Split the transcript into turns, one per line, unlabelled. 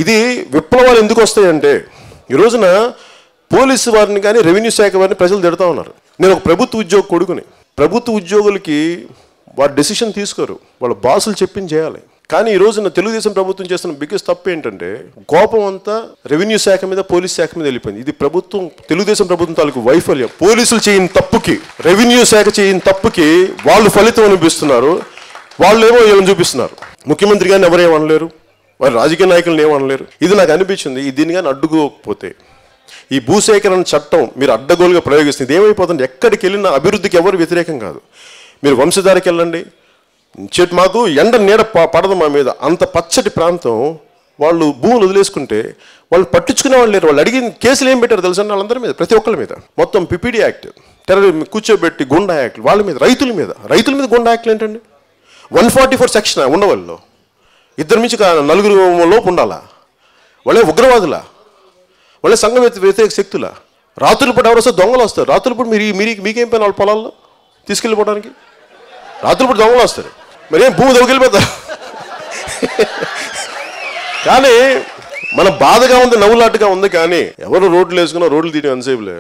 ఇది విప్లవాలు ఎందుకు వస్తాయంటే ఈ రోజున పోలీసు వారిని కానీ రెవెన్యూ శాఖ వారిని ప్రజలు తిడతా ఉన్నారు. నేను ఒక ప్రభుత్వ ఉద్యోగ కొడుకుని. ప్రభుత్వ ఉద్యోగులకి వారు డెసిషన్ తీసుకోరు, వాళ్ళ బాసులు చెప్పింది చేయాలి. కానీ ఈ రోజున తెలుగుదేశం ప్రభుత్వం చేస్తున్న బిగ్గెస్ట్ తప్పు ఏంటంటే కోపం అంతా రెవెన్యూ శాఖ మీద పోలీస్ శాఖ మీద వెళ్ళిపోయింది. ఇది ప్రభుత్వం, తెలుగుదేశం ప్రభుత్వం తాలూకు వైఫల్యం. పోలీసులు చేయని తప్పుకి, రెవెన్యూ శాఖ చేయని తప్పుకి వాళ్ళు ఫలితం అనిపిస్తున్నారు. వాళ్ళు ఏమో ఏమని చూపిస్తున్నారు. ముఖ్యమంత్రి గారిని ఎవరేమనలేరు, వారి రాజకీయ నాయకులను ఏమనలేరు. ఇది నాకు అనిపించింది. దీన్ని కానీ అడ్డుకోకపోతే ఈ భూసేకరణ చట్టం మీరు అడ్డగోలుగా ప్రయోగిస్తుంది ఏమైపోతుంది? ఎక్కడికి వెళ్ళినా అభివృద్ధికి ఎవరు వ్యతిరేకం కాదు. మీరు వంశధారికి వెళ్ళండి, మాకు ఎండ నీడ పడదు మా మీద, అంత పచ్చటి ప్రాంతం. వాళ్ళు భూములు వదిలేసుకుంటే వాళ్ళు పట్టించుకునే వాళ్ళు లేరు. వాళ్ళు అడిగిన కేసులు ఏం పెట్టారు తెలుసా? వాళ్ళందరి మీద, ప్రతి ఒక్కరి మీద. మొత్తం పిపిడి యాక్ట్, టెర్రరిజం కూర్చోబెట్టి గుండా యాక్ట్, వాళ్ళ మీద, రైతుల మీద గుండా యాక్ట్లు ఏంటండి? 144 సెక్షన్ ఉండవాళ్ళు. ఇద్దరు నుంచి 4 లోపు ఉండాలా? వాళ్ళే ఉగ్రవాదులా? వాళ్ళే సంఘ వ్యతిరేక శక్తులా? రాత్రుల పూట ఎవరు వస్తారు? దొంగలు వస్తారు. రాత్రుల పూట మీకేం పైన వాళ్ళ పొలాల్లో తీసుకెళ్ళిపోవడానికి? రాత్రుల పూట దొంగలు వస్తారు. మరి ఏం భూమి దొంగలిపోతారు? కానీ మన బాధగా ఉంది, నవ్వులాటుగా ఉంది. కానీ ఎవరు రోడ్లు వేసుకున్నా రోడ్లు తీయడం ఎంతసేపులే.